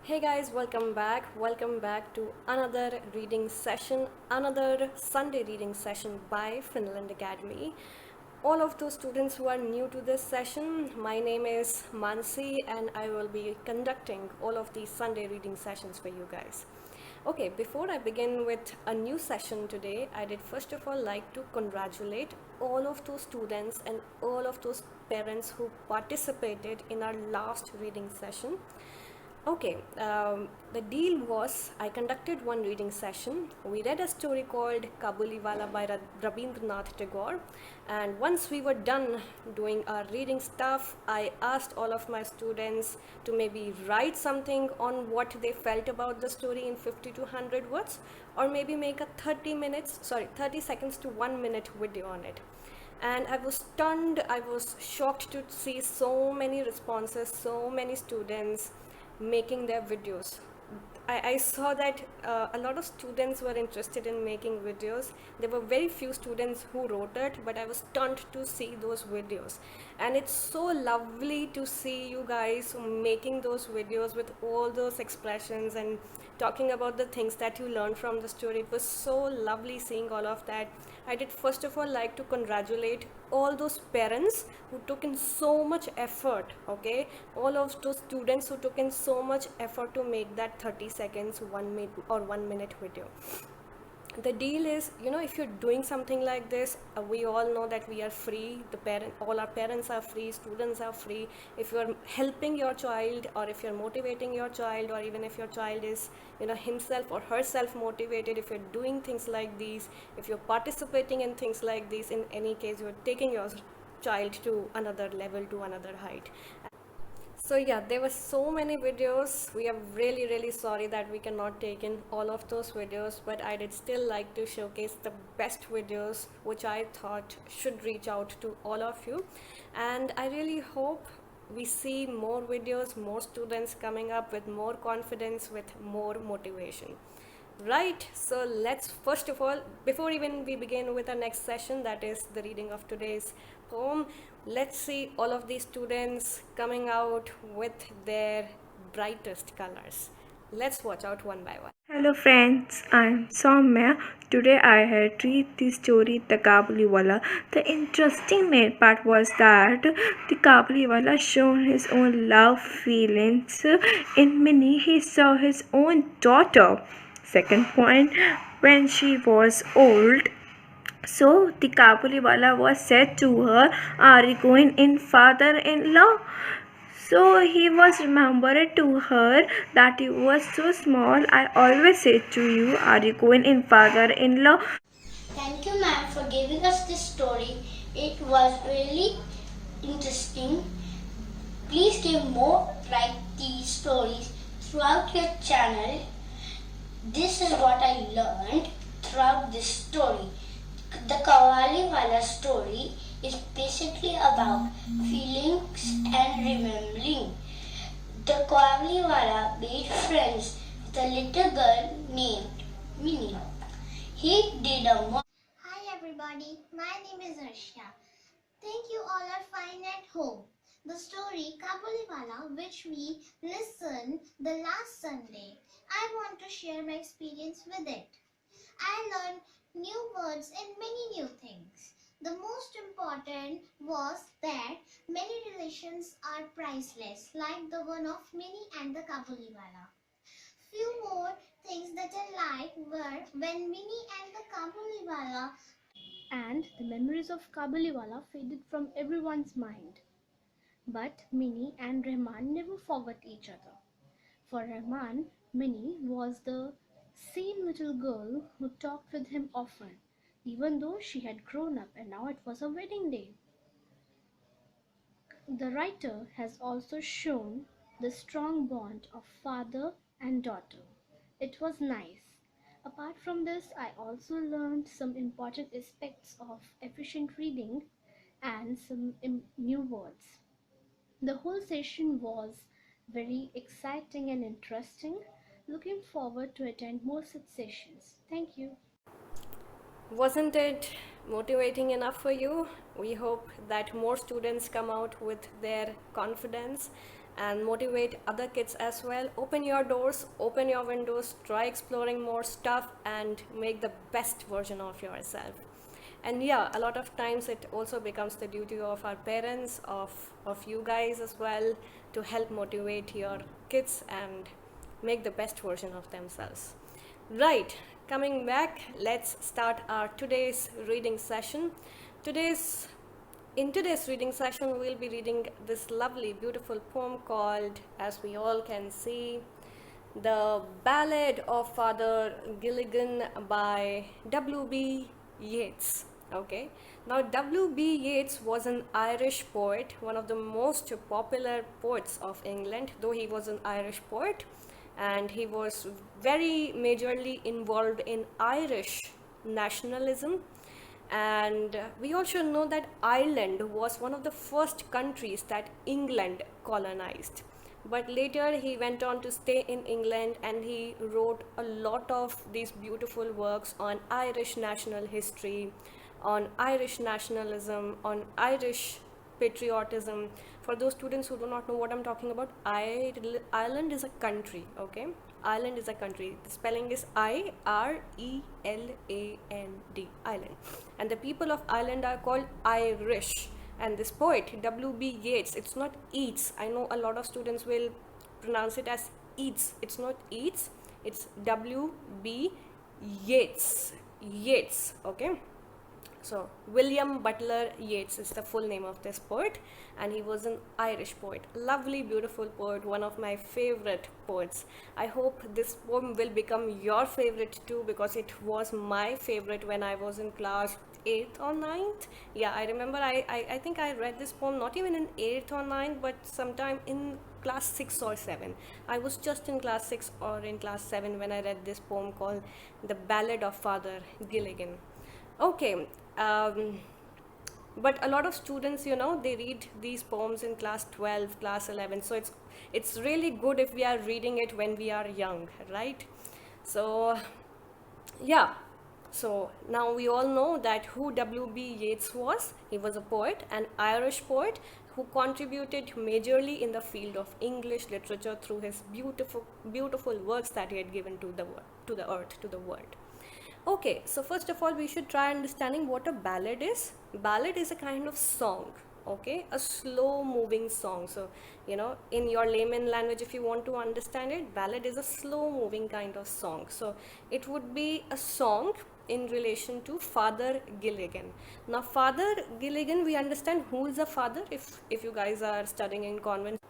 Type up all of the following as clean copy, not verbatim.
Hey guys, welcome back. Welcome back to another reading session, another Sunday reading session by Finland Academy. All of those students who are new to this session, my name is Mansi and I will be conducting all of these Sunday reading sessions for you guys. Okay, before I begin with a new session today, I did first of all like to congratulate all of those students and all of those parents who participated in our last reading session. Okay, the deal was I conducted one reading session. We read a story called Kabuliwala by Rabindranath Tagore. And once we were done doing our reading stuff, I asked all of my students to maybe write something on what they felt about the story in 50 to 100 words, or maybe make a 30 seconds to 1 minute video on it. And I was stunned, I was shocked to see so many responses, so many students making their videos. I saw that a lot of students were interested in making videos. There were very few students who wrote it, but I was stunned to see those videos. And it's so lovely to see you guys making those videos with all those expressions and talking about the things that you learned from the story. It was so lovely seeing all of that. I did first of all like to congratulate all those parents who took in so much effort, okay? All of those students who took in so much effort to make that 30 seconds, 1 minute or 1 minute video. The deal is, if you're doing something like this, we all know that we are free. All our parents are free, students are free. If you're helping your child, or if you're motivating your child, or even if your child is himself or herself motivated, if you're doing things like these, if you're participating in things like these, in any case you're taking your child to another level, to another height. So yeah, there were so many videos. We are really sorry that we cannot take in all of those videos, but I did still like to showcase the best videos which I thought should reach out to all of you. And I really hope we see more videos, more students coming up with more confidence, with more motivation. Right, so let's first of all, before even we begin with our next session, that is the reading of today's poem, let's see all of these students coming out with their brightest colors. Let's watch out one by one. Hello friends, I'm Soumya. Today I had read the story The Kabuliwala. The interesting main part was that the Kabuliwala shown his own love feelings. In Minnie, he saw his own daughter. Second point, when she was old, so the Kabuliwala was said to her, "Are you going in, father-in-law?" So he was remembered to her that he was so small. "I always said to you, are you going in, father-in-law?" Thank you, ma'am, for giving us this story. It was really interesting. Please give more like these stories throughout your channel. This is what I learned throughout this story. The Kawaliwala story is basically about feelings and remembering. The Kawaliwala made friends with a little girl named Minnie. He did a Hi everybody, my name is Arshia. Think you all are fine at home. The story Kabuliwala, which we listened the last Sunday, I want to share my experience with it. I learned new words and many new things. The most important was that many relations are priceless, like the one of Minnie and the Kabuliwala. Few more things that I liked were when Minnie and the Kabuliwala and the memories of Kabuliwala faded from everyone's mind. But Minnie and Rahman never forgot each other. For Rahman, Minnie was the same little girl who talked with him often, even though she had grown up and now it was a wedding day. The writer has also shown the strong bond of father and daughter. It was nice. Apart from this, I also learned some important aspects of efficient reading and some new words. The whole session was very exciting and interesting. Looking forward to attend more such sessions. Thank you. Wasn't it motivating enough for you? We hope that more students come out with their confidence and motivate other kids as well. Open your doors, open your windows, try exploring more stuff and make the best version of yourself. And yeah, a lot of times it also becomes the duty of our parents, of you guys as well, to help motivate your kids and make the best version of themselves. Right, coming back, let's start our today's reading session. In today's reading session, we'll be reading this lovely, beautiful poem called, as we all can see, The Ballad of Father Gilligan by W.B. Yeats. Okay, now W.B. Yeats was an Irish poet, one of the most popular poets of England, though he was an Irish poet, and he was very majorly involved in Irish nationalism. And we all should know that Ireland was one of the first countries that England colonized. But later he went on to stay in England and he wrote a lot of these beautiful works on Irish national history, on Irish nationalism, on Irish patriotism. For those students who do not know what I'm talking about, Ireland is a country, okay? Ireland is a country. The spelling is Ireland, Ireland. And the people of Ireland are called Irish. And this poet, W.B. Yeats, it's not Eats. I know a lot of students will pronounce it as Eats. It's not Eats, it's W.B. Yeats. Yeats, okay? So William Butler Yeats is the full name of this poet, and he was an Irish poet. Lovely, beautiful poet, one of my favorite poets. I hope this poem will become your favorite too, because it was my favorite when I was in class 8th or 9th. Yeah, I remember I think I read this poem not even in 8th or 9th, but sometime in class 6 or 7. I was just in class 6 or in class 7 when I read this poem called The Ballad of Father Gilligan. Okay, but a lot of students, they read these poems in class 12, class 11, so it's really good if we are reading it when we are young, right? So yeah, so now we all know that who W.B. Yeats was. He was a poet, an Irish poet who contributed majorly in the field of English literature through his beautiful works that he had given to the earth, to the world. Okay, so first of all, we should try understanding what a ballad is. Ballad is a kind of song, okay, a slow moving song. So, in your layman language, if you want to understand it, ballad is a slow moving kind of song. So, it would be a song in relation to Father Gilligan. Now, Father Gilligan, we understand who is a father if you guys are studying in convent.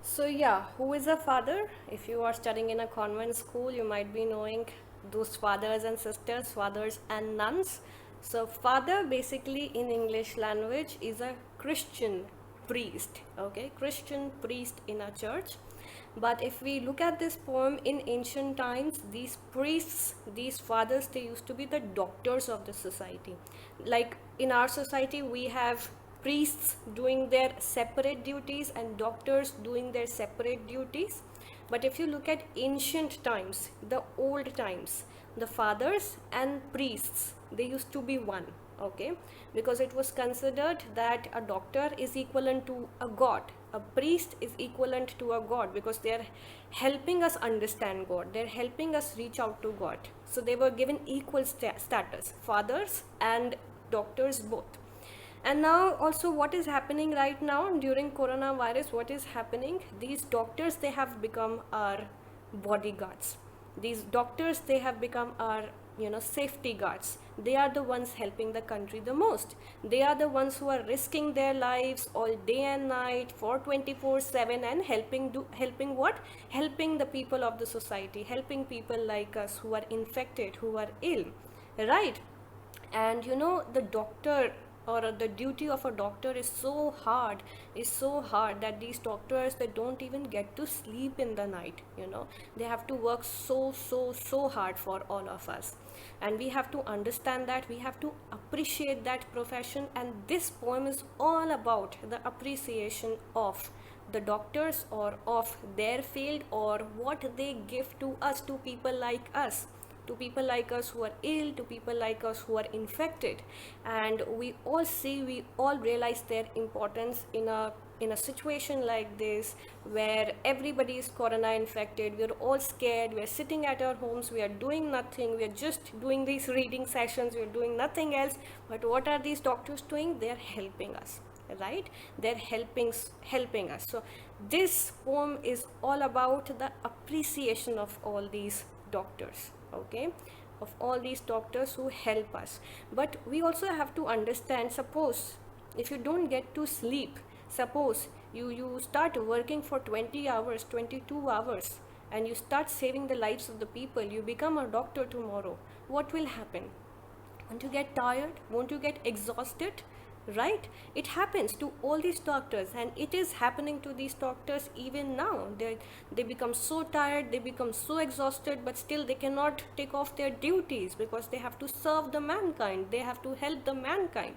So yeah, who is a father? If you are studying in a convent school, you might be knowing those fathers and sisters, fathers and nuns. So father basically in English language is a Christian priest, okay, Christian priest in a church. But if we look at this poem in ancient times, these priests, these fathers, they used to be the doctors of the society. Like in our society, we have priests doing their separate duties and doctors doing their separate duties. But if you look at ancient times, the old times, the fathers and priests, they used to be one, okay, because it was considered that a doctor is equivalent to a god, a priest is equivalent to a god, because they are helping us understand God, they're helping us reach out to God. So they were given equal status, fathers and doctors both. And now also what is happening right now during coronavirus, what is happening, these doctors, they have become our bodyguards. These doctors, they have become our safety guards. They are the ones helping the country the most. They are the ones who are risking their lives all day and night for 24/7 and helping what? Helping the people of the society, helping people like us who are infected, who are ill, right? And the doctor, or the duty of a doctor is so hard that these doctors, they don't even get to sleep in the night. They have to work so hard for all of us, and we have to understand that, we have to appreciate that profession. And this poem is all about the appreciation of the doctors, or of their field, or what they give to us, to people like us, to people like us who are ill, to people like us who are infected. And we all see, we all realize their importance in a in a situation like this where everybody is corona infected, we're all scared, we're sitting at our homes, we are doing nothing, we're just doing these reading sessions, we're doing nothing else, but what are these doctors doing? They're helping us, right? They're helping us. So this poem is all about the appreciation of all these doctors, okay, of all these doctors who help us. But we also have to understand, suppose if you don't get to sleep, suppose you start working for 20 hours, 22 hours, and you start saving the lives of the people, you become a doctor tomorrow, what will happen? Won't you get tired? Won't you get exhausted? Right? It happens to all these doctors, and it is happening to these doctors even now. They become so tired, they become so exhausted, but still they cannot take off their duties because they have to serve the mankind, they have to help the mankind.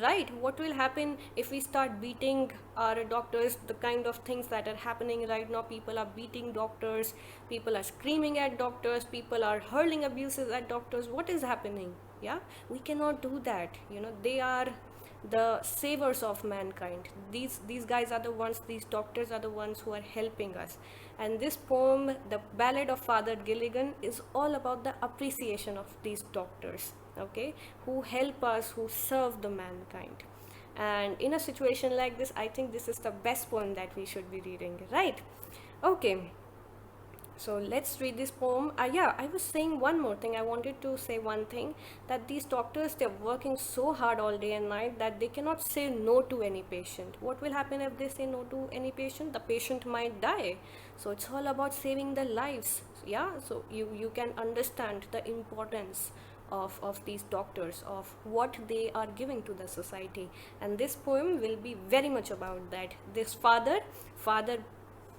Right? What will happen if we start beating our doctors? The kind of things that are happening right now, people are beating doctors, people are screaming at doctors, people are hurling abuses at doctors. What is happening? Yeah, we cannot do that. They are the savers of mankind. These guys are the ones, these doctors are the ones who are helping us. And this poem, The Ballad of Father Gilligan, is all about the appreciation of these doctors, okay, who help us, who serve the mankind. And in a situation like this, I think this is the best poem that we should be reading, right? Okay, so let's read this poem. Yeah, I was saying one more thing. I wanted to say one thing, that these doctors, they're working so hard all day and night that they cannot say no to any patient. What will happen if they say no to any patient? The patient might die. So it's all about saving the lives. Yeah, so you can understand the importance of these doctors, of what they are giving to the society. And this poem will be very much about that. This father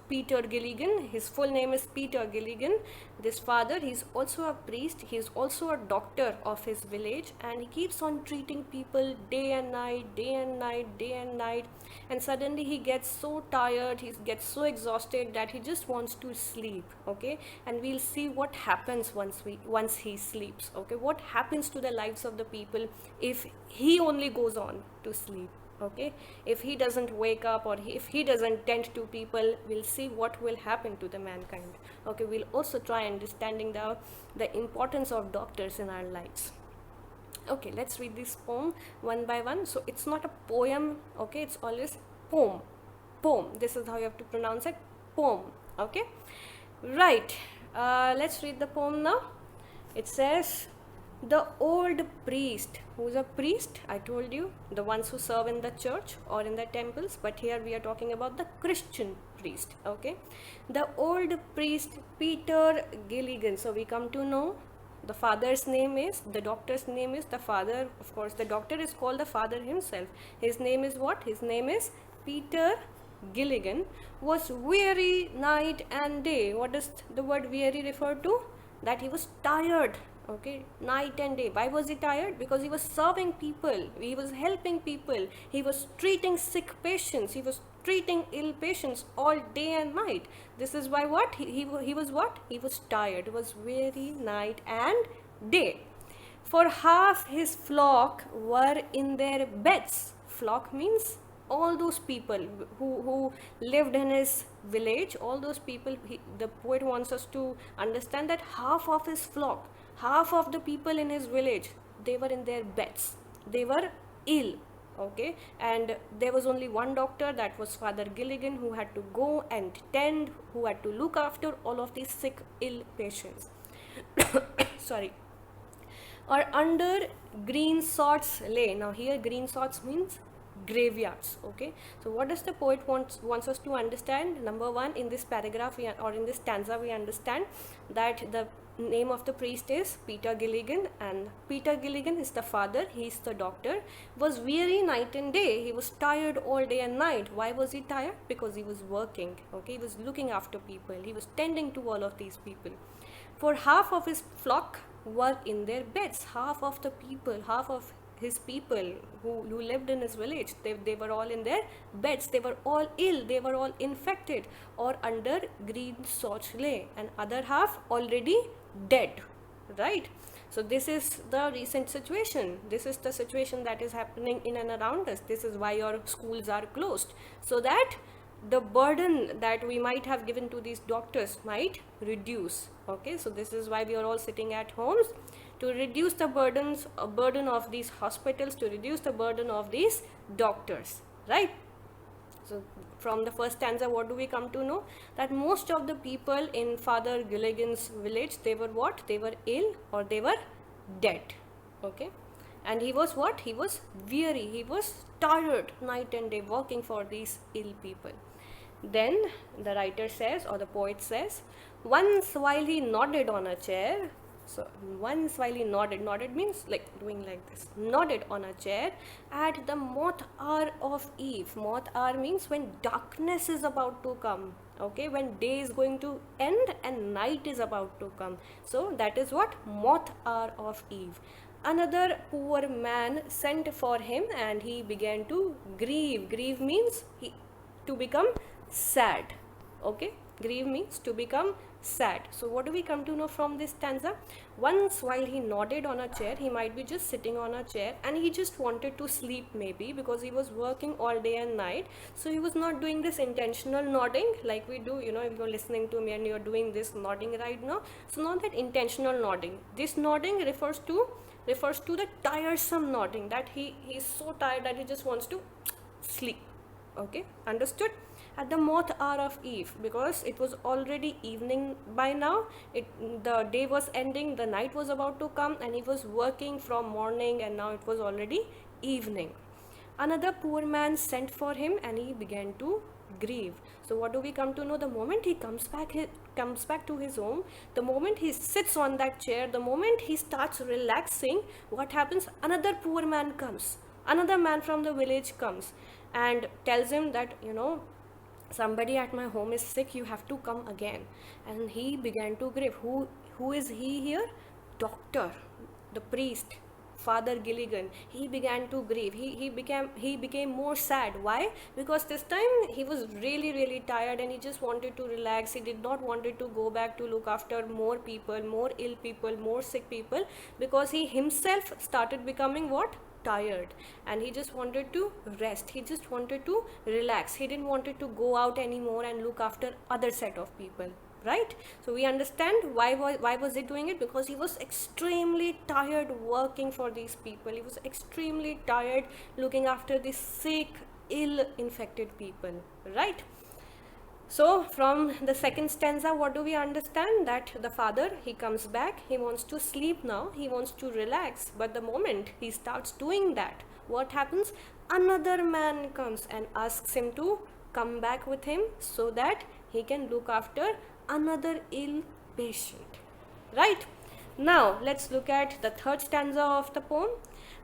Peter Gilligan, his full name is Peter Gilligan. This father, he's also a priest, he's also a doctor of his village, and he keeps on treating people day and night, day and night, day and night. And suddenly he gets so tired, he gets so exhausted that he just wants to sleep, okay? And we'll see what happens once he sleeps, okay? What happens to the lives of the people if he only goes on to sleep. Okay, if he doesn't wake up, or if he doesn't tend to people, we'll see what will happen to the mankind. Okay, we'll also try understanding the importance of doctors in our lives. Okay, let's read this poem one by one. So it's not a poem, okay, it's always poem. This is how you have to pronounce it, poem. Okay, right. Let's read the poem now. It says, the old priest. Who's a priest? I told you, the ones who serve in the church or in the temples, but here we are talking about the Christian priest. Okay, the old priest Peter Gilligan. So we come to know the father's name is, the doctor's name is the father. Of course, the doctor is called the father himself. His name is what? His name is Peter Gilligan. Was weary night and day. What does the word weary refer to? That he was tired. Okay, night and day. Why was he tired? Because he was serving people, he was helping people, he was treating sick patients, he was treating ill patients all day and night. This is why what? He was what? He was tired. It was weary night and day. For half his flock were in their beds. Flock means all those people who lived in his village, all those people. The poet wants us to understand that half of his flock, half of the people in his village, they were in their beds, they were ill. Okay, and there was only one doctor, that was Father Gilligan, who had to go and tend, who had to look after all of these sick, ill patients. Sorry. Or under green sods lay. Now here green sods means graveyards. Okay, so what does the poet wants us to understand? Number one, in this paragraph or in this stanza, we understand that the name of the priest is Peter Gilligan, and Peter Gilligan is the father, he is the doctor. Was weary night and day. He was tired all day and night. Why was he tired? Because he was working. Okay, he was looking after people, he was tending to all of these people. For half of his flock were in their beds. Half of the people, half of his people who lived in his village, they were all in their beds, they were all ill, they were all infected or under green sods lay, and other half already dead. Right? So this is the recent situation. This is the situation that is happening in and around us. This is why your schools are closed, so that the burden that we might have given to these doctors might reduce. Okay, so this is why we are all sitting at homes, to reduce the burden of these hospitals, to reduce the burden of these doctors, right? So from the first stanza, what do we come to know? That most of the people in Father Gilligan's village, they were what? They were ill or they were dead. Okay. And he was what? He was weary. He was tired night and day working for these ill people. Then the writer says, or the poet says, once while he nodded on a chair, so once while he nodded means like doing like this, nodded on a chair at the moth hour of eve. Moth hour means when darkness is about to come, okay, when day is going to end and night is about to come. So that is what moth hour of eve. Another poor man sent for him and he began to grieve. Grieve means to become sad. Okay, grieve means to become sad. So what do we come to know from this stanza? Once while he nodded on a chair, he might be just sitting on a chair and he just wanted to sleep, maybe because he was working all day and night. So he was not doing this intentional nodding like we do, you know, if you're listening to me and you're doing this nodding right now. So not that intentional nodding. This nodding refers to the tiresome nodding, that he's so tired that he just wants to sleep. Okay, understood? At the moth hour of eve, because it was already evening by now, the day was ending, the night was about to come, and he was working from morning and now it was already evening. Another poor man sent for him and he began to grieve. So what do we come to know? The moment he comes back to his home, the moment he sits on that chair, the moment he starts relaxing, what happens? Another poor man comes, another man from the village comes and tells him that, you know, somebody at my home is sick, you have to come again. And he began to grieve. Who is he here? Doctor, the priest, Father Gilligan. He began to grieve. He became more sad. Why? Because this time he was really tired and he just wanted to relax. He did not wanted to go back to look after more people, more ill people, more sick people, because he himself started becoming what? Tired, and he just wanted to rest. He just wanted to relax. He didn't wanted to go out anymore and look after other set of people, right? So we understand why was he doing it? Because he was extremely tired working for these people. He was extremely tired looking after these sick, ill, infected people, right? So from the second stanza, what do we understand? That the father, he comes back, he wants to sleep now, he wants to relax. But the moment he starts doing that, what happens? Another man comes and asks him to come back with him so that he can look after another ill patient, right? Now let's look at the third stanza of the poem.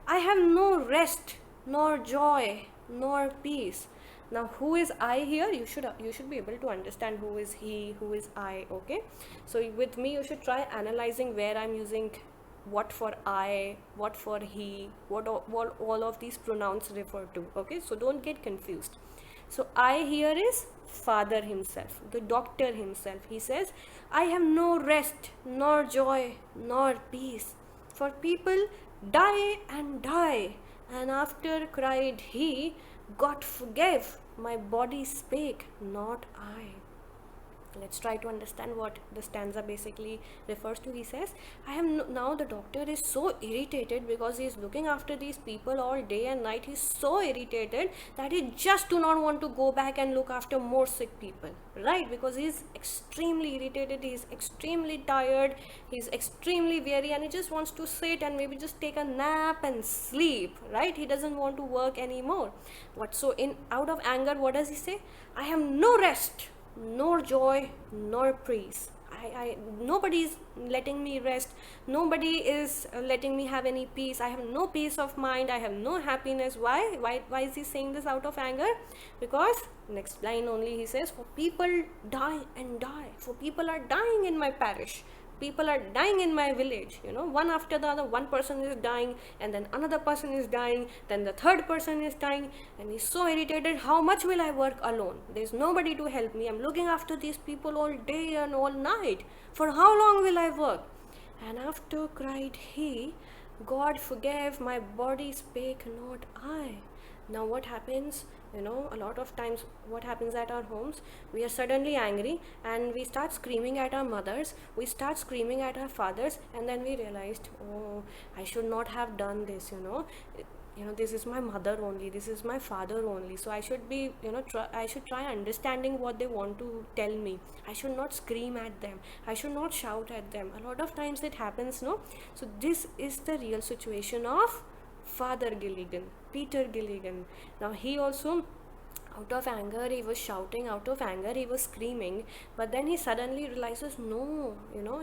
I have no rest, nor joy, nor peace. Now who is I here? You should be able to understand who is he, who is I. Okay, so with me you should try analyzing where I'm using what for I, what for he, what all of these pronouns refer to. Okay, so don't get confused. So I here is Father himself, the doctor himself. He says, I have no rest, nor joy, nor peace, for people die and die. And after cried he, God forgave, my body spake, not I. Let's try to understand what the stanza basically refers to. He says, now the doctor is so irritated because he is looking after these people all day and night. He's so irritated that he just do not want to go back and look after more sick people, right? Because he's extremely irritated, he's extremely tired, he's extremely weary, and he just wants to sit and maybe just take a nap and sleep, right? He doesn't want to work anymore. Out of anger, what does he say? I have no rest, nor joy, nor peace. Nobody is letting me rest, nobody is letting me have any peace. I have no peace of mind, I have no happiness. Why is he saying this out of anger? Because next line only he says, for people die and die, for people are dying in my parish, people are dying in my village, you know, one after the other. One person is dying, and then another person is dying, then the third person is dying, and he's so irritated. How much will I work alone? There's nobody to help me. I'm looking after these people all day and all night. For how long will I work? And after cried he, God forgave, my body spake, not I. Now what happens? A lot of times what happens at our homes, we are suddenly angry and we start screaming at our mothers, we start screaming at our fathers, and then we realized, oh, I should not have done this. This is my mother only, this is my father only, so I should be, I should try understanding what they want to tell me. I should not scream at them, I should not shout at them. A lot of times it happens, no? So this is the real situation of Father Gilligan, Peter Gilligan. Now he also, out of anger he was shouting, out of anger he was screaming, but then he suddenly realizes, no,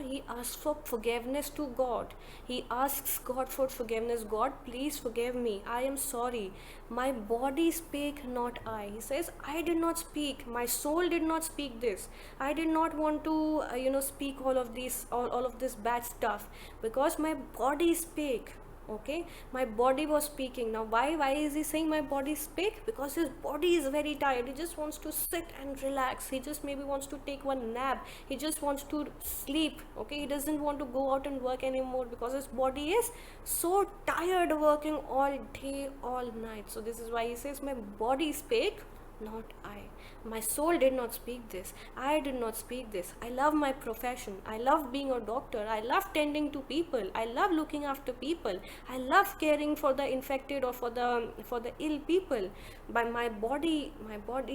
he asks for forgiveness to God. He asks God for forgiveness. God, please forgive me, I am sorry, my body spake, not I. He says, I did not speak, my soul did not speak this, I did not want to speak all of this bad stuff, because my body spake. Okay, my body was speaking. Now why is he saying my body spake? Because his body is very tired, he just wants to sit and relax, he just maybe wants to take one nap, he just wants to sleep. Okay, he doesn't want to go out and work anymore because his body is so tired working all day all night. So this is why he says, my body spake, not I. My soul did not speak this, I did not speak this. I love my profession, I love being a doctor, I love tending to people, I love looking after people, I love caring for the infected or for the ill people. But my body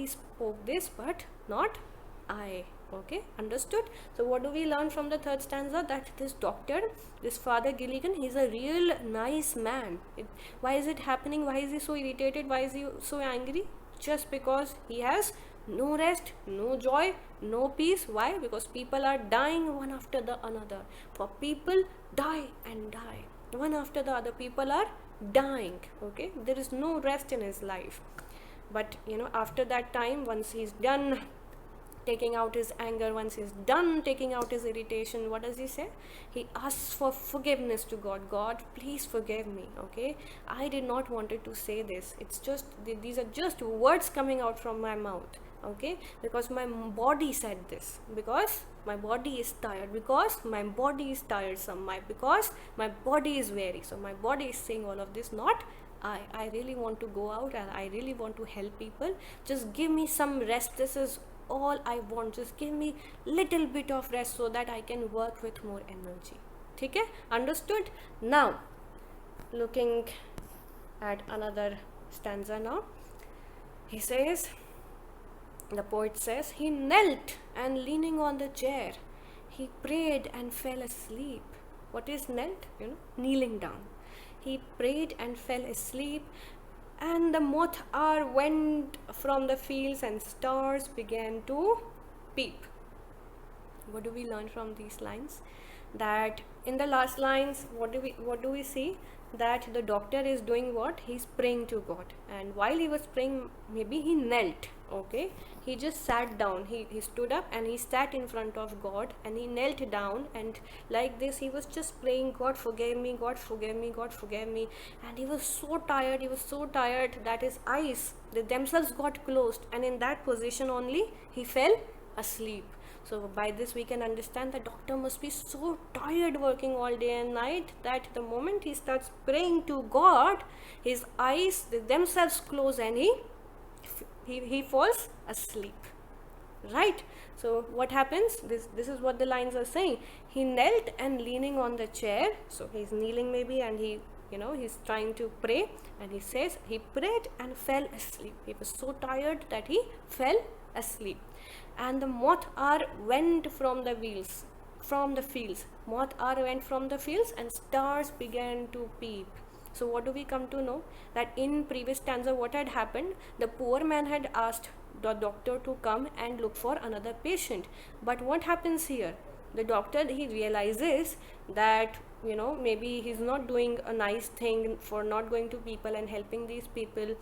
spoke this, but not I. Okay, understood? So what do we learn from the third stanza? That this doctor, this Father Gilligan, he's a real nice man. Why is it happening? Why is he so irritated? Why is he so angry? Just because he has no rest, no joy, no peace. Why? Because people are dying one after the another. For people die and die one after the other. People are dying. Okay, there is no rest in his life. But after that time, once he's done taking out his anger, once he's done taking out his irritation, what does he say? He asks for forgiveness to God. God, please forgive me. Okay, I did not wanted to say this, it's just these are just words coming out from my mouth. Okay, because my body said this, because my body is tired, because my body is tiresome, because my body is weary. So my body is saying all of this, not I really want to go out and I really want to help people. Just give me some rest. This is all I want. Just give me little bit of rest so that I can work with more energy. Okay, understood? Now looking at another stanza now, he says, the poet says, he knelt and leaning on the chair, he prayed and fell asleep. What is knelt? Kneeling down. He prayed and fell asleep, and the moth hour went from the fields and stars began to peep. What do we learn from these lines? That in the last lines, what do we see? That the doctor is doing what? He's praying to God, and while he was praying, maybe he knelt. Okay, he just sat down, he stood up and he sat in front of God and he knelt down, and like this he was just praying, God forgive me, God forgive me, God forgive me. And he was so tired, that his eyes, they themselves got closed, and in that position only he fell asleep. So by this we can understand the doctor must be so tired working all day and night, that the moment he starts praying to God, his eyes, they themselves close and he falls asleep. Right? So what happens? This is what the lines are saying. He knelt and leaning on the chair. So he's kneeling maybe, and he's trying to pray, and he says he prayed and fell asleep. He was so tired that he fell asleep. And the moth hour went from the fields. Moth hour went from the fields and stars began to peep. So what do we come to know? That in previous stanza what had happened, the poor man had asked the doctor to come and look for another patient. But what happens here? The doctor, he realizes that maybe he's not doing a nice thing for not going to people and helping these people,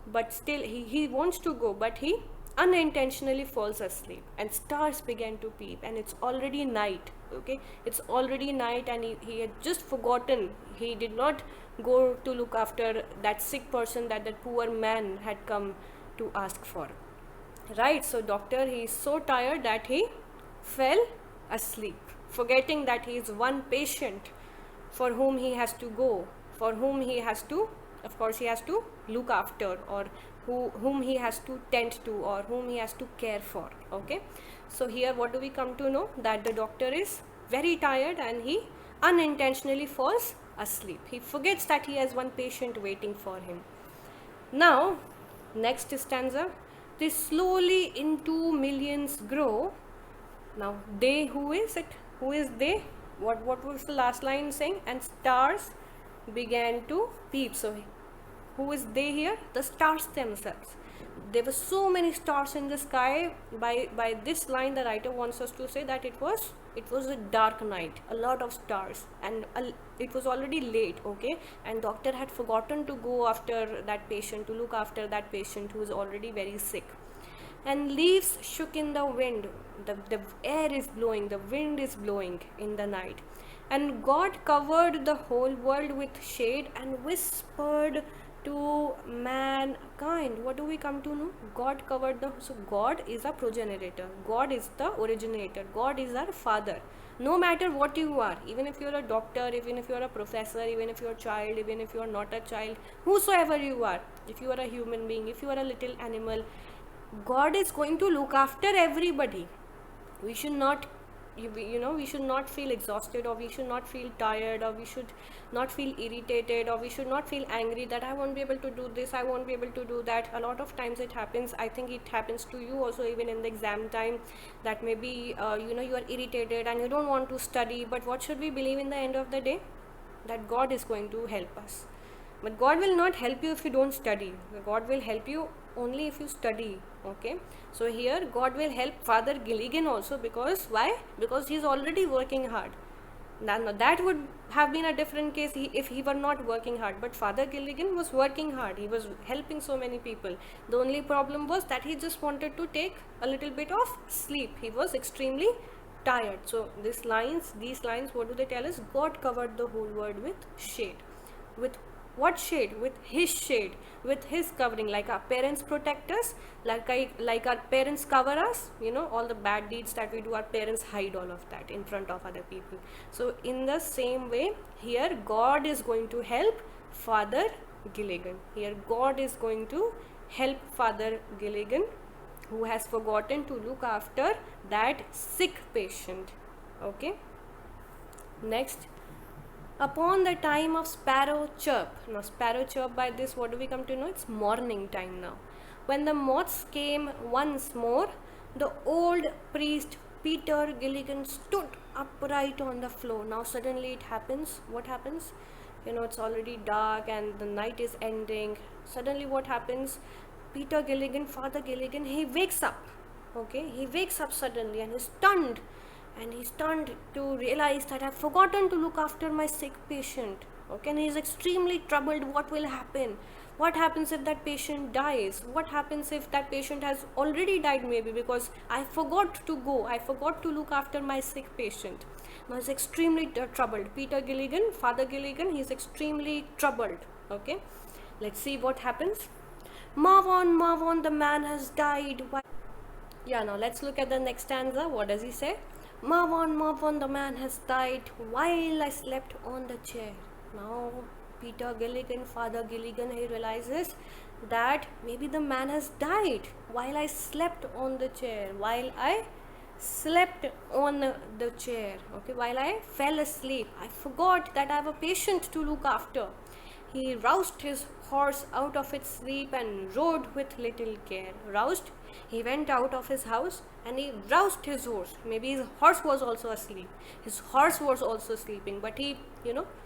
but still he wants to go, but he unintentionally falls asleep and stars began to peep, and it's already night. Okay, it's already night, and he had just forgotten, he did not go to look after that sick person that poor man had come to ask for. Right? So doctor, he is so tired that he fell asleep. forgetting that he is one patient for whom he has to go, for whom he has to, of course, he has to look after, or whom he has to tend to, or whom he has to care for. Okay, so here what do we come to know? That the doctor is very tired and he unintentionally falls asleep. He forgets that he has one patient waiting for him. Now, next stanza, they slowly into millions grow. Now, they, who is it? Who is they? What was the last line saying? And stars began to peep. So, who is they here? The stars themselves. There were so many stars in the sky. By this line, the writer wants us to say that it was a dark night, a lot of stars, and it was already late. Okay, and doctor had forgotten to go after that patient, to look after that patient who is already very sick. And leaves shook in the wind. The air is blowing, the wind is blowing in the night. And God covered the whole world with shade and whispered to mankind. What do we come to know? God covered the, so God is a progenitor, God is the originator, God is our father. No matter what you are, even if you're a doctor, even if you're a professor, even if you're a child, even if you're not a child, whosoever you are, if you are a human being, if you are a little animal, God is going to look after everybody. We should not, we should not feel exhausted, or we should not feel tired, or we should not feel irritated, or we should not feel angry that I won't be able to do this, I won't be able to do that. A lot of times it happens. I think it happens to you also, even in the exam time, that maybe you are irritated and you don't want to study. But what should we believe in the end of the day? That God is going to help us. But God will not help you if you don't study. God will help you only if you study. Okay, so here God will help Father Gilligan also, because why? Because he is already working hard. Now that would have been a different case if he were not working hard. But Father Gilligan was working hard. He was helping so many people. The only problem was that he just wanted to take a little bit of sleep. He was extremely tired. So these lines, what do they tell us? God covered the whole world with shade. With what shade? With his shade, with his covering. Like our parents protect us, like our parents cover us, all the bad deeds that we do, our parents hide all of that in front of other people. So in the same way, here God is going to help Father Gilligan. Here God is going to help Father Gilligan, who has forgotten to look after that sick patient. Okay, next, upon the time of sparrow chirp. Now sparrow chirp, by this what do we come to know? It's morning time now. When the moths came once more, the old priest Peter Gilligan stood upright on the floor. Now suddenly it happens. What happens? It's already dark and the night is ending. Suddenly what happens? Peter Gilligan, Father Gilligan, he wakes up. Okay, he wakes up suddenly and is stunned. And he's stunned to realize that I've forgotten to look after my sick patient. Okay, and he's extremely troubled. What will happen? What happens if that patient dies? What happens if that patient has already died, maybe because I forgot to go, I forgot to look after my sick patient. Now he's extremely troubled. Peter Gilligan, Father Gilligan, he's extremely troubled. Okay, let's see what happens. Marvon, the man has died. Yeah, now let's look at the next stanza. What does he say? Marvon, the man has died while I slept on the chair. Now Peter Gilligan, Father Gilligan, he realizes that maybe the man has died while I slept on the chair, while I slept on the chair. Okay, while I fell asleep, I forgot that I have a patient to look after. He roused his horse out of its sleep and rode with little care. Roused, he went out of his house and he roused his horse. Maybe his horse was also asleep. His horse was also sleeping, but he,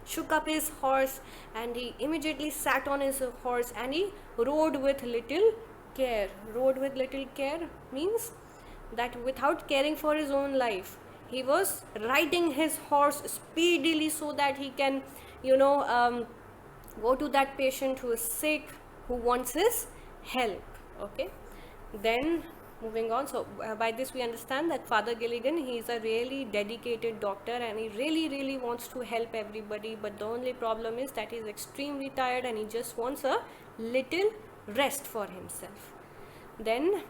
shook up his horse and he immediately sat on his horse and he rode with little care. Rode with little care means that without caring for his own life, he was riding his horse speedily so that he can, go to that patient who is sick, who wants his help. Okay, then moving on. So by this we understand that Father Gilligan, he is a really dedicated doctor and he really wants to help everybody, but the only problem is that he is extremely tired and he just wants a little rest for himself. Then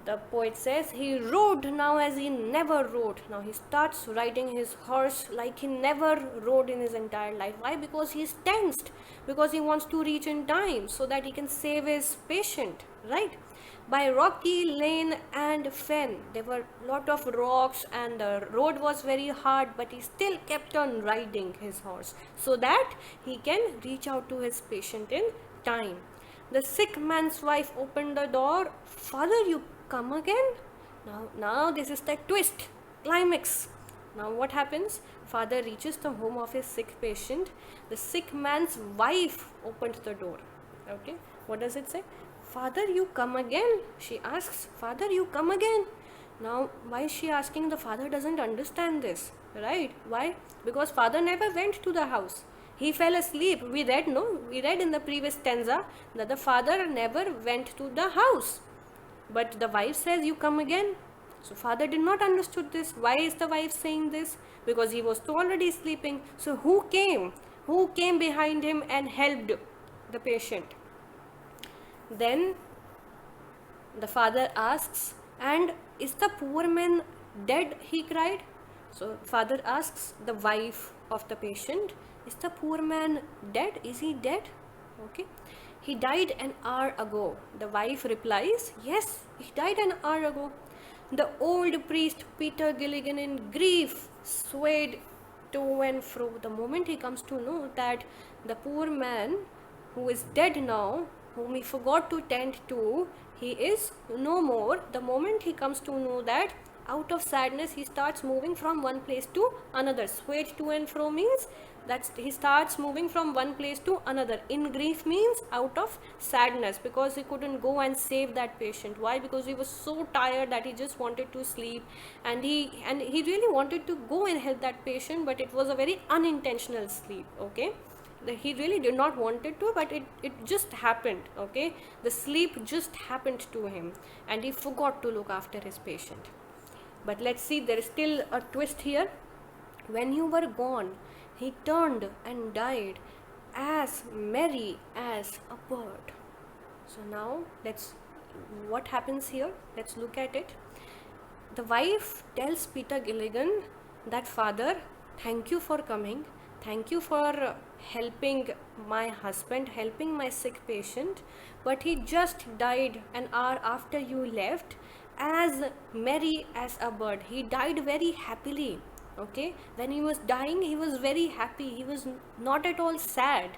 The poet says he rode now as he never rode. Now he starts riding his horse like he never rode in his entire life. Why? Because he is tensed, because he wants to reach in time so that he can save his patient, right? By rocky lane and fen, there were lot of rocks and the road was very hard, but he still kept on riding his horse so that he can reach out to his patient in time. The sick man's wife opened the door. Father, you come again? Now this is the twist, climax. Now what happens? Father reaches the home of his sick patient. The sick man's wife opened the door. Okay, what does it say? Father, you come again? She asks, Father, you come again? Now, why is she asking? The father doesn't understand this, right? Why? Because father never went to the house. He fell asleep. We read in the previous stanza that the father never went to the house. But the wife says, you come again. So father did not understood this. Why is the wife saying this? Because he was already sleeping. So who came? Who came behind him and helped the patient? Then the father asks, and is the poor man dead? He cried. So father asks the wife of the patient, is the poor man dead? Is he dead? Okay. He died an hour ago. The wife replies, yes, he died an hour ago. The old priest Peter Gilligan in grief swayed to and fro. The moment he comes to know that the poor man who is dead now, whom he forgot to tend to, he is no more. The moment he comes to know that, out of sadness he starts moving from one place to another. Swayed to and fro means that he starts moving from one place to another. In grief means out of sadness, because he couldn't go and save that patient. Why? Because he was so tired that he just wanted to sleep, and he really wanted to go and help that patient, but it was a very unintentional sleep. Okay, he really did not wanted to, but it just happened. Okay, the sleep just happened to him and he forgot to look after his patient. But let's see, there is still a twist here. When you were gone, he turned and died as merry as a bird. So now what happens here? Let's look at it. The wife tells Peter Gilligan that, Father, thank you for coming. Thank you for helping my husband, helping my sick patient. But he just died an hour after you left, as merry as a bird. He died very happily. Okay, when he was dying, he was very happy. He was not at all sad.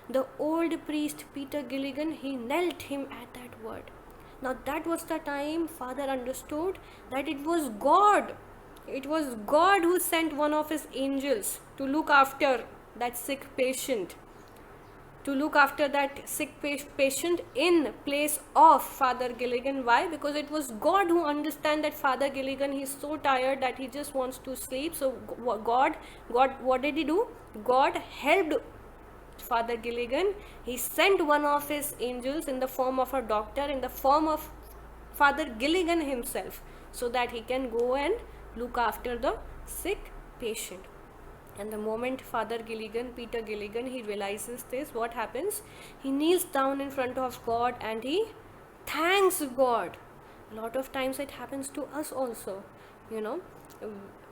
The old priest Peter Gilligan, he knelt him at that word. Now that was the time father understood that it was God. It was God who sent one of his angels to look after that sick patient. To look after that sick patient in place of Father Gilligan. Why? Because it was God who understand that Father Gilligan, he's so tired that he just wants to sleep. So God, what did he do? God helped Father Gilligan. He sent one of his angels in the form of a doctor, in the form of Father Gilligan himself, so that he can go and look after the sick patient. And the moment Father Gilligan, Peter Gilligan, he realizes this, what happens? He kneels down in front of God and he thanks God. A lot of times it happens to us also. You know,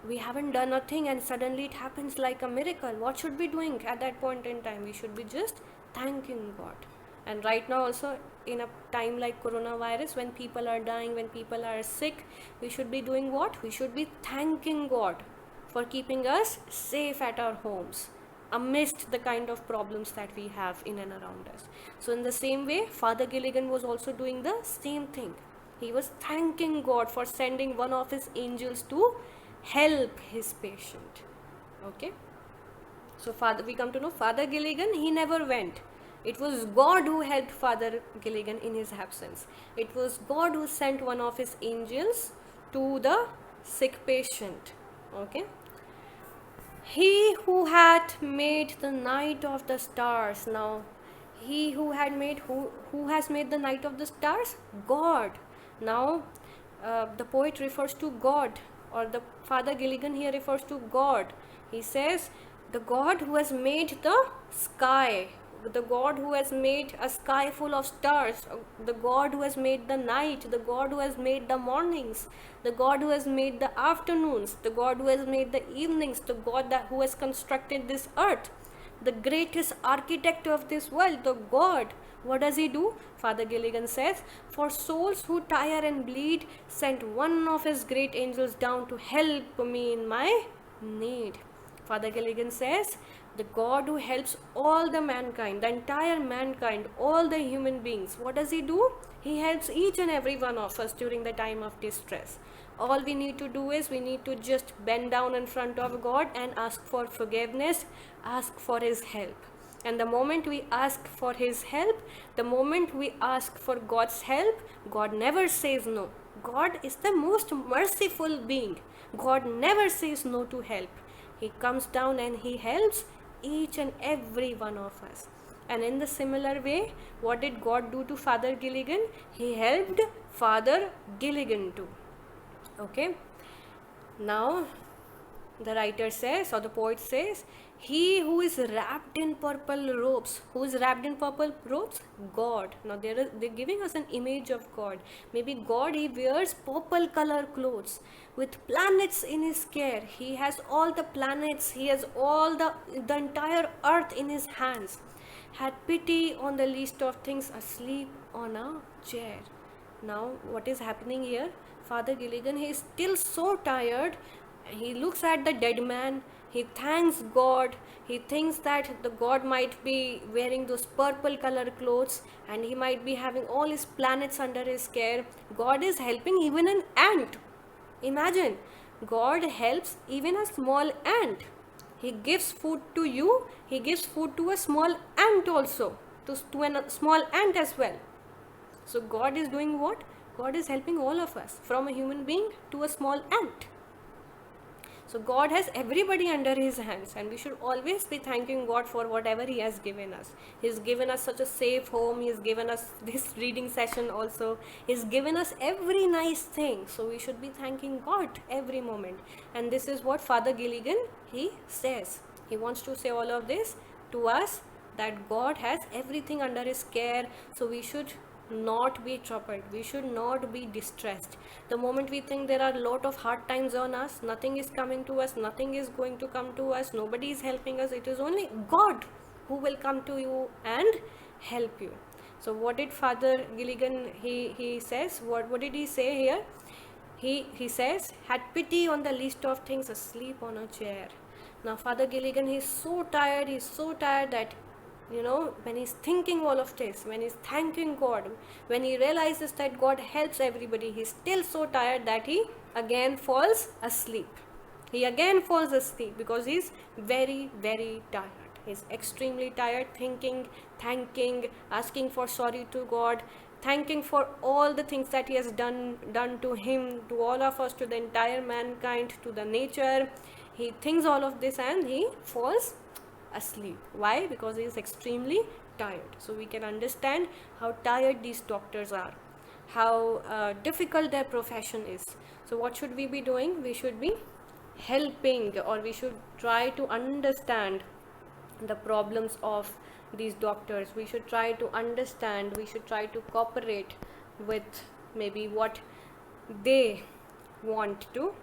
we haven't done nothing and suddenly it happens like a miracle. What should we be doing at that point in time? We should be just thanking God. And right now also, in a time like coronavirus, when people are dying, when people are sick, we should be doing what? We should be thanking God for keeping us safe at our homes amidst the kind of problems that we have in and around us. So in the same way, Father Gilligan was also doing the same thing. He was thanking God for sending one of his angels to help his patient. Okay, so we come to know Father Gilligan, he never went. It was God who helped Father Gilligan in his absence. It was God who sent one of his angels to the sick patient. Okay, he who hath made the night of the stars. Now he who has made the night of the stars? God. Now the poet refers to God, or the Father Gilligan here refers to God. He says the God who has made the sky. the God who has made a sky full of stars, the God who has made the night, the God who has made the mornings, the God who has made the afternoons, the God who has made the evenings, the God who has constructed this earth, the greatest architect of this world, the God. What does he do? Father Gilligan says, for souls who tire and bleed, sent one of his great angels down to help me in my need. Father Gilligan says, the God who helps all the mankind, the entire mankind, all the human beings, what does he do? He helps each and every one of us during the time of distress. All we need to do is we need to just bend down in front of God and ask for forgiveness, ask for his help. And the moment we ask for his help, the moment we ask for God's help, God never says no. God is the most merciful being. God never says no to help. He comes down and he helps each and every one of us. And in the similar way, what did God do to Father Gilligan? He helped Father Gilligan too. Okay. Now, the writer says, or the poet says, he who is wrapped in purple robes. Who is wrapped in purple robes? God. Now they're giving us an image of God. Maybe God, he wears purple color clothes with planets in his care. He has all the planets. He has all the entire earth in his hands. Had pity on the least of things, asleep on a chair. Now what is happening here? Father Gilligan, he is still so tired. He looks at the dead man. He thanks God. He thinks that the God might be wearing those purple color clothes and he might be having all his planets under his care. God is helping even an ant. Imagine, God helps even a small ant. He gives food to you. He gives food to a small ant also, to a small ant as well. So God is doing what? God is helping all of us, from a human being to a small ant. So God has everybody under his hands, and we should always be thanking God for whatever he has given us. He's given us such a safe home. He's given us this reading session also. He's given us every nice thing. So we should be thanking God every moment. And this is what Father Gilligan, he says. He wants to say all of this to us, that God has everything under his care. So we should not be troubled. We should not be distressed. The moment we think there are a lot of hard times on us, nothing is coming to us, nothing is going to come to us, nobody is helping us, it is only God who will come to you and help you. So what did Father Gilligan, he says, what did he say here? He says, had pity on the least of things, asleep on a chair. Now Father Gilligan, he's so tired that, when he's thinking all of this, when he's thanking God, when he realizes that God helps everybody, he's still so tired that he again falls asleep. He again falls asleep because he's very, very tired. He's extremely tired, thinking, thanking, asking for sorry to God, thanking for all the things that he has done to him, to all of us, to the entire mankind, to the nature. He thinks all of this and he falls asleep. Why? Because he is extremely tired. So we can understand how tired these doctors are, how difficult their profession is. So what should we be doing? We should be helping, or we should try to understand the problems of these doctors. We should try to understand, we should try to cooperate with maybe what they want to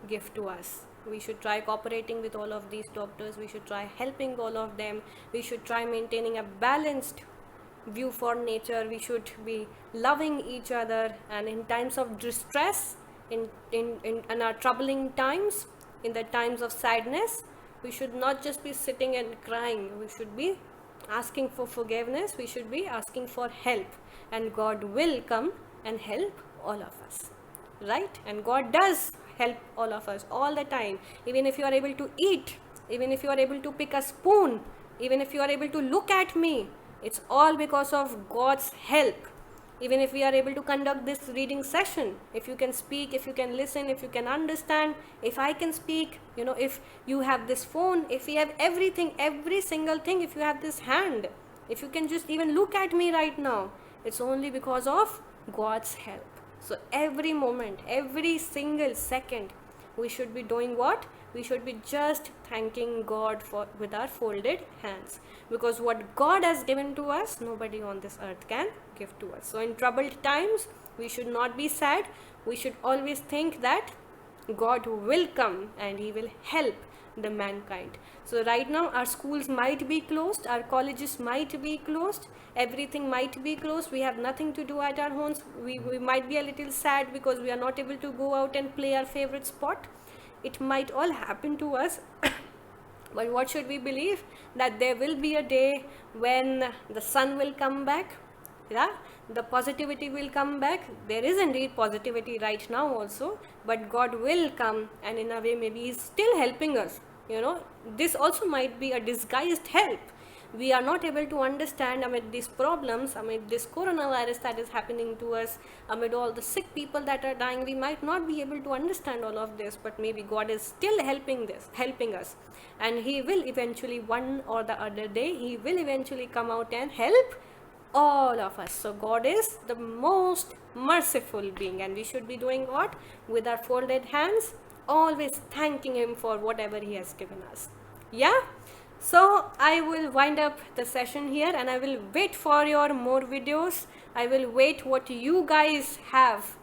give to us. We should try cooperating with all of these doctors. We should try helping all of them. We should try maintaining a balanced view for nature. We should be loving each other, and in times of distress, in our troubling times, in the times of sadness, we should not just be sitting and crying. We should be asking for forgiveness. We should be asking for help, and God will come and help all of us, right? And God does help all of us all the time. Even if you are able to eat, even if you are able to pick a spoon, even if you are able to look at me, it's all because of God's help. Even if we are able to conduct this reading session, if you can speak, if you can listen, if you can understand, if I can speak, if you have this phone, if we have everything, every single thing, if you have this hand, if you can just even look at me right now, it's only because of God's help. So every moment, every single second, we should be doing what? We should be just thanking God for with our folded hands, because what God has given to us, nobody on this earth can give to us. So in troubled times, we should not be sad. We should always think that God will come and He will help the mankind. So right now our schools might be closed, our colleges might be closed, everything might be closed. We have nothing to do at our homes. We might be a little sad because we are not able to go out and play our favorite sport. It might all happen to us. But what should we believe? That there will be a day when the sun will come back. Yeah, the positivity will come back. There is indeed positivity right now also, but God will come, and in a way maybe He's still helping us. This also might be a disguised help. We are not able to understand amid these problems, amid this coronavirus that is happening to us, amid all the sick people that are dying. We might not be able to understand all of this, but maybe God is still helping us, and He will eventually, one or the other day, He will eventually come out and help all of us. So God is the most merciful being, and we should be doing what? With our folded hands, always thanking Him for whatever He has given us. Yeah, so I will wind up the session here, and I will wait for your more videos. I will wait what you guys have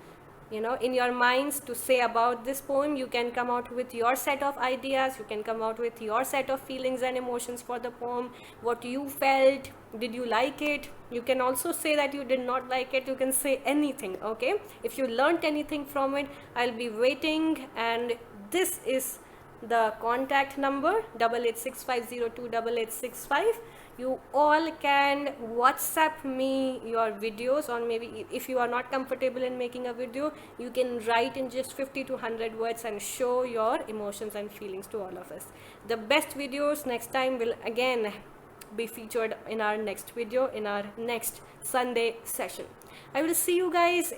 in your minds to say about this poem. You can come out with your set of ideas, you can come out with your set of feelings and emotions for the poem, what you felt. Did you like it? You can also say that you did not like it. You can say anything, okay? If you learnt anything from it, I'll be waiting. And this is the contact number 8865028865. You all can WhatsApp me your videos, or maybe if you are not comfortable in making a video, you can write in just 50 to 100 words and show your emotions and feelings to all of us. The best videos next time will again be featured in our next video, in our next Sunday session. I will see you guys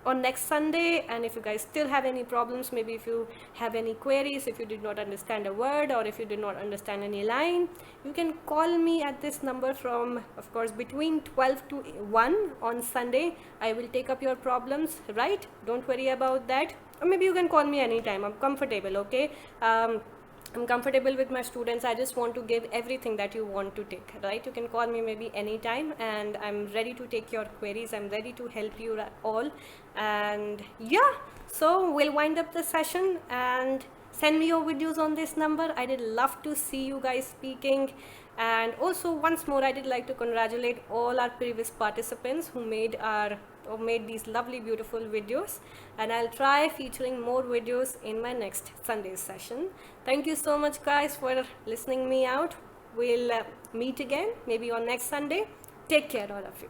on next Sunday, and if you guys still have any problems, maybe if you have any queries, if you did not understand a word, or if you did not understand any line, you can call me at this number from, of course, between 12 to 1 on Sunday. I will take up your problems, right? Don't worry about that. Or maybe you can call me anytime. I'm comfortable, okay? I'm comfortable with my students. I just want to give everything that you want to take, right? You can call me maybe anytime, and I'm ready to take your queries. I'm ready to help you all. And yeah, so we'll wind up the session, and send me your videos on this number. I did love to see you guys speaking. And also, once more, I did like to congratulate all our previous participants who made these lovely, beautiful videos. And I'll try featuring more videos in my next Sunday session. Thank you so much, guys, for listening me out. We'll meet again maybe on next Sunday. Take care, all of you.